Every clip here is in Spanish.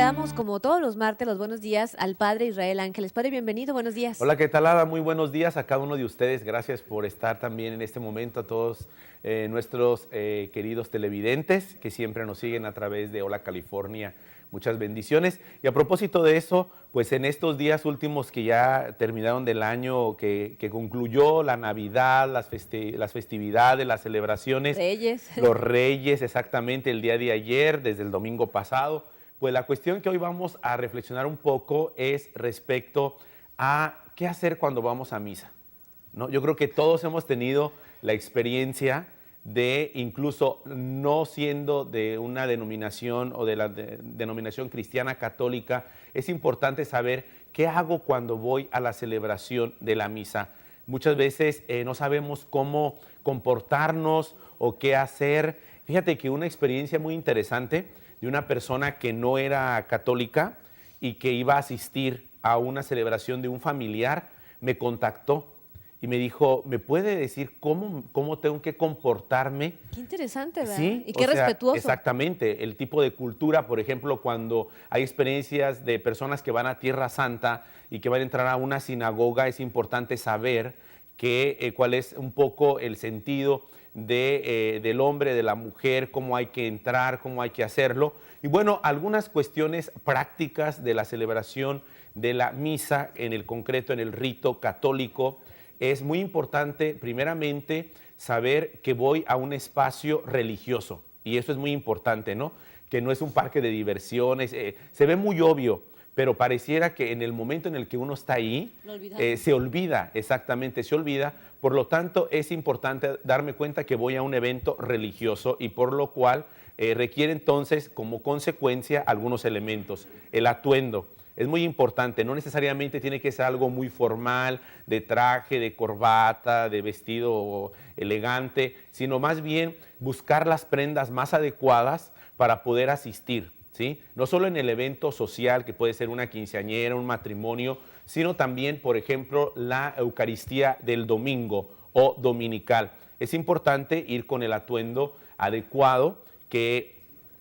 damos, como todos los martes, los buenos días al Padre Israel Ángeles. Padre, bienvenido, buenos días. Hola, ¿qué tal, Ada? Muy buenos días a cada uno de ustedes. Gracias por estar también en este momento, a todos nuestros queridos televidentes que siempre nos siguen a través de Hola California. Muchas bendiciones. Y a propósito de eso, pues en estos días últimos que ya terminaron del año, que concluyó la Navidad, las festividades, las celebraciones. Reyes. Los Reyes, exactamente, el día de ayer, desde el domingo pasado. Pues la cuestión que hoy vamos a reflexionar un poco es respecto a qué hacer cuando vamos a misa, ¿no? Yo creo que todos hemos tenido la experiencia de, incluso no siendo de una denominación o de la denominación cristiana católica, es importante saber qué hago cuando voy a la celebración de la misa. Muchas veces no sabemos cómo comportarnos o qué hacer. Fíjate que una experiencia muy interesante de una persona que no era católica y que iba a asistir a una celebración de un familiar, me contactó y me dijo, ¿me puede decir cómo tengo que comportarme? Qué interesante, ¿verdad? Sí, Y qué respetuoso. Exactamente, el tipo de cultura, por ejemplo, cuando hay experiencias de personas que van a Tierra Santa y que van a entrar a una sinagoga, es importante saber cuál es un poco el sentido del hombre, de la mujer, cómo hay que entrar, cómo hay que hacerlo. Y bueno, algunas cuestiones prácticas de la celebración de la misa, en el concreto, en el rito católico. Es muy importante, primeramente, saber que voy a un espacio religioso. Y eso es muy importante, ¿no? Que no es un parque de diversiones. Se ve muy obvio, pero pareciera que en el momento en el que uno está ahí, se olvida, exactamente, se olvida. Por lo tanto, es importante darme cuenta que voy a un evento religioso y por lo cual requiere entonces, como consecuencia, algunos elementos. El atuendo. Es muy importante, no necesariamente tiene que ser algo muy formal, de traje, de corbata, de vestido elegante, sino más bien buscar las prendas más adecuadas para poder asistir, ¿sí? No solo en el evento social, que puede ser una quinceañera, un matrimonio, sino también, por ejemplo, la Eucaristía del domingo o dominical. Es importante ir con el atuendo adecuado que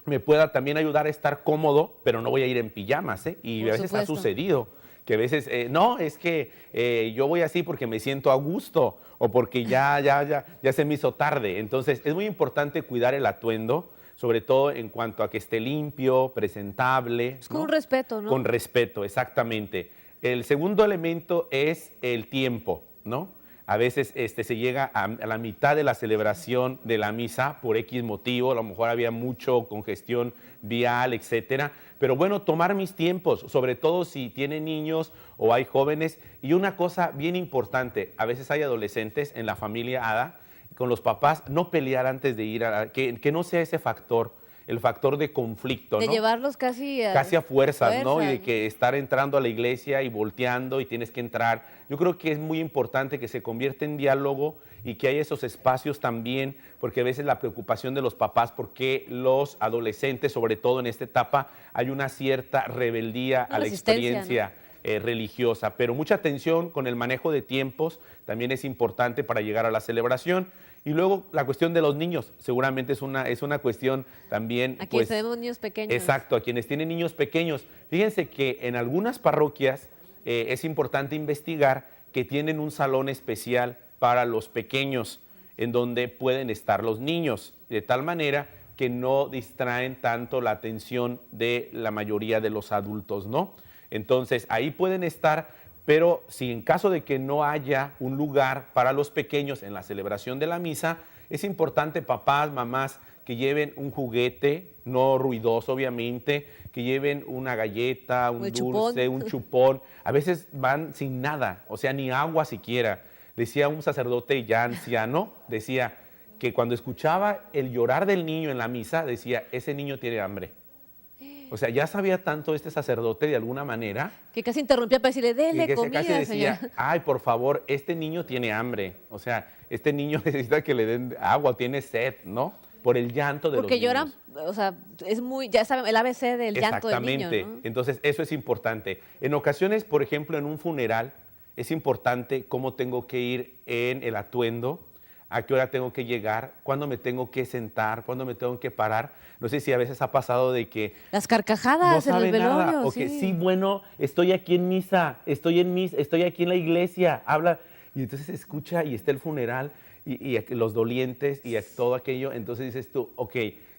me pueda también ayudar a estar cómodo, pero no voy a ir en pijamas, ¿eh? Y Por a veces ha supuesto. sucedido que a veces, no, es que yo voy así porque me siento a gusto o porque ya se me hizo tarde. Entonces, es muy importante cuidar el atuendo, sobre todo en cuanto a que esté limpio, presentable. Es con ¿no? un respeto, ¿no? Con respeto, exactamente. El segundo elemento es el tiempo, ¿no? A veces se llega a la mitad de la celebración de la misa por X motivo, a lo mejor había mucho congestión vial, etcétera. Pero bueno, tomar mis tiempos, sobre todo si tienen niños o hay jóvenes. Y una cosa bien importante, a veces hay adolescentes en la familia Ada, con los papás, no pelear antes de ir, que no sea ese factor, el factor de conflicto, De ¿no? llevarlos casi Casi a fuerzas, ¿no? Y de fuerza. que estar entrando a la iglesia y volteando y tienes que entrar. Yo creo que es muy importante que se convierta en diálogo y que haya esos espacios también, porque a veces la preocupación de los papás, porque los adolescentes, sobre todo en esta etapa, hay una cierta rebeldía Una a la resistencia, experiencia religiosa. Pero mucha atención con el manejo de tiempos también es importante para llegar a la celebración. Y luego la cuestión de los niños, seguramente es una cuestión también. Aquí Pues, tenemos niños pequeños. exacto, a quienes tienen niños pequeños. Fíjense que en algunas parroquias es importante investigar que tienen un salón especial para los pequeños, en donde pueden estar los niños, de tal manera que no distraen tanto la atención de la mayoría de los adultos, ¿no? Entonces, ahí pueden estar, pero si en caso de que no haya un lugar para los pequeños en la celebración de la misa, es importante, papás, mamás, que lleven un juguete, no ruidoso obviamente, que lleven una galleta, un dulce, un chupón. A veces van sin nada, o sea, ni agua siquiera. Decía un sacerdote ya anciano, decía que cuando escuchaba el llorar del niño en la misa, decía, ese niño tiene hambre. O sea, ya sabía tanto este sacerdote de alguna manera. Que casi interrumpía para decirle, dele Que comida, casi decía, señor. ay, por favor, este niño tiene hambre. O sea, este niño necesita que le den agua, tiene sed, ¿no? Por el llanto de Porque los niños. lloran, o sea, es muy, ya saben, el ABC del llanto del niño, Exactamente. ¿no? Entonces, eso es importante. En ocasiones, por ejemplo, en un funeral, es importante cómo tengo que ir en el atuendo. a qué hora tengo que llegar, cuándo me tengo que sentar, cuándo me tengo que parar. No sé si a veces ha pasado de que Las no carcajadas en el sabe nada, velorio, o que sí. sí, bueno, estoy aquí en misa, estoy aquí en la iglesia, habla, y entonces escucha y está el funeral y los dolientes y todo aquello, entonces dices tú, ok,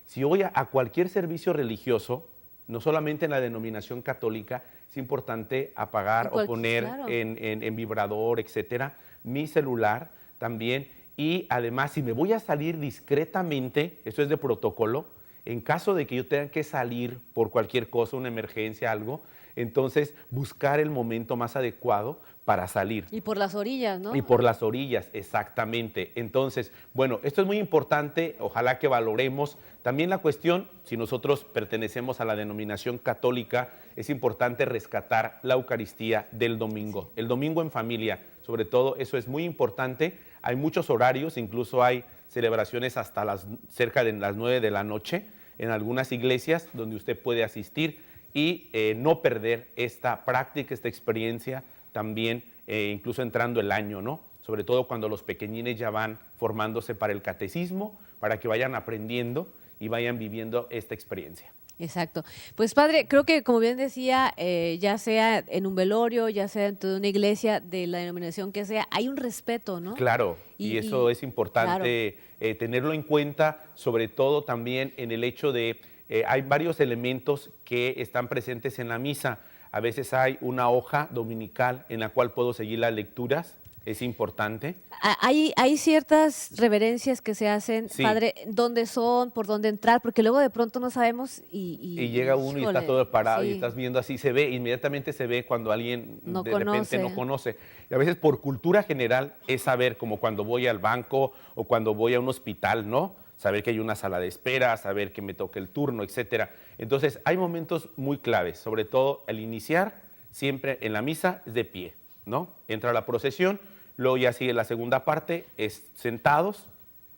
si voy a cualquier servicio religioso, no solamente en la denominación católica, es importante apagar o poner Claro. en vibrador, etcétera, mi celular también. Y además, si me voy a salir discretamente, esto es de protocolo, en caso de que yo tenga que salir por cualquier cosa, una emergencia, algo, entonces buscar el momento más adecuado para salir. Y por las orillas, ¿no? Y por las orillas, exactamente. Entonces, bueno, esto es muy importante, ojalá que valoremos también la cuestión, si nosotros pertenecemos a la denominación católica, es importante rescatar la Eucaristía del domingo. El domingo en familia, sobre todo, eso es muy importante. Hay muchos horarios, incluso hay celebraciones hasta cerca de las 9 de la noche en algunas iglesias donde usted puede asistir y no perder esta práctica, esta experiencia también, incluso entrando el año, ¿no? Sobre todo cuando los pequeñines ya van formándose para el catecismo, para que vayan aprendiendo y vayan viviendo esta experiencia. Exacto. Pues padre, creo que como bien decía, ya sea en un velorio, ya sea dentro de una iglesia, de la denominación que sea, hay un respeto, ¿no? Claro, y eso es importante tenerlo en cuenta, sobre todo también en el hecho de, hay varios elementos que están presentes en la misa. A veces hay una hoja dominical en la cual puedo seguir las lecturas, es importante. Hay ciertas reverencias que se hacen, Sí. padre, dónde son, por dónde entrar, porque luego de pronto no sabemos Y llega uno y está híjole, todo parado y sí, estás viendo así, se ve, inmediatamente se ve cuando alguien no de repente conoce. no conoce. Y a veces por cultura general es saber, como cuando voy al banco o cuando voy a un hospital, ¿no? Saber que hay una sala de espera, saber que me toca el turno, etcétera. Entonces hay momentos muy claves, sobre todo al iniciar, siempre en la misa es de pie, ¿no? Entra la procesión, luego ya sigue la segunda parte, es sentados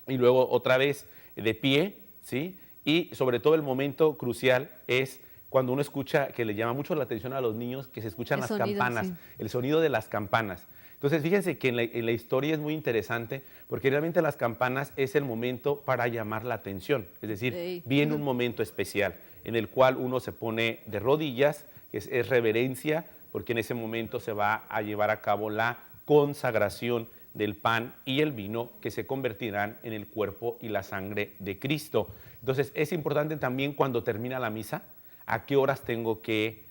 y luego otra vez de pie, ¿sí? Y sobre todo el momento crucial es cuando uno escucha, que le llama mucho la atención a los niños, que se escuchan El las sonido, campanas, sí. el sonido de las campanas. Entonces, fíjense que en la historia es muy interesante porque realmente las campanas es el momento para llamar la atención. Es decir, Ey. viene un momento especial en el cual uno se pone de rodillas, que es reverencia, porque en ese momento se va a llevar a cabo la consagración del pan y el vino que se convertirán en el cuerpo y la sangre de Cristo. Entonces, es importante también cuando termina la misa, a qué horas tengo que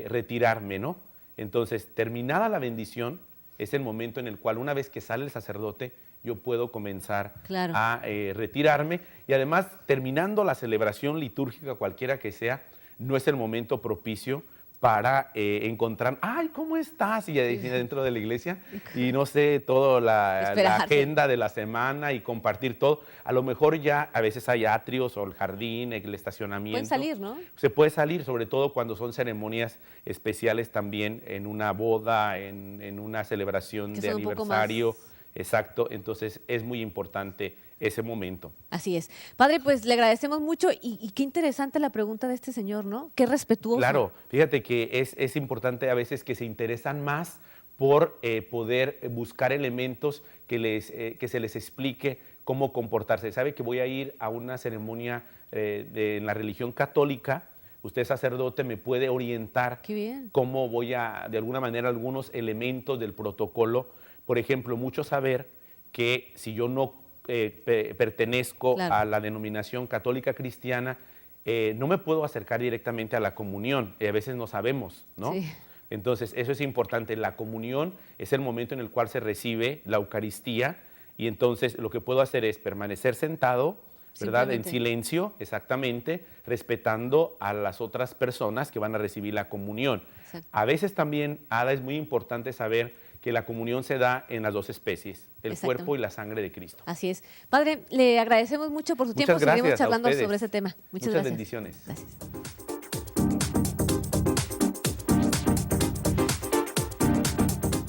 retirarme, ¿no? Entonces, terminada la bendición, es el momento en el cual una vez que sale el sacerdote, yo puedo comenzar Claro. a retirarme. Y además, terminando la celebración litúrgica, cualquiera que sea, no es el momento propicio para encontrar, ay, ¿cómo estás? Y ya dentro de la iglesia, y no sé, toda la Esperarse. agenda de la semana y compartir todo. A lo mejor ya a veces hay atrios o el jardín, el estacionamiento. Pueden salir, ¿no? Se puede salir, sobre todo cuando son ceremonias especiales también, en una boda, en una celebración Que de son un poco aniversario. más. Exacto, entonces es muy importante ese momento. Así es. Padre, pues le agradecemos mucho y qué interesante la pregunta de este señor, ¿no? Qué respetuoso. Claro, fíjate que es importante a veces que se interesan más por poder buscar elementos que se les explique cómo comportarse. Sabe que voy a ir a una ceremonia en la religión católica, usted sacerdote me puede orientar Qué bien. cómo voy a, de alguna manera, algunos elementos del protocolo. Por ejemplo, mucho saber que si yo no pertenezco Claro. a la denominación católica cristiana, no me puedo acercar directamente a la comunión, a veces no sabemos, ¿no? Sí. Entonces, eso es importante. La comunión es el momento en el cual se recibe la Eucaristía y entonces lo que puedo hacer es permanecer sentado, ¿verdad? En Simplemente. silencio, exactamente, respetando a las otras personas que van a recibir la comunión. Exacto. A veces también, Ada, es muy importante saber que la comunión se da en las dos especies, el Exactamente. cuerpo y la sangre de Cristo. Así es. Padre, le agradecemos mucho por su tiempo. Muchas gracias Seguiremos a charlando ustedes. sobre ese tema. Muchas Muchas gracias. bendiciones. Gracias.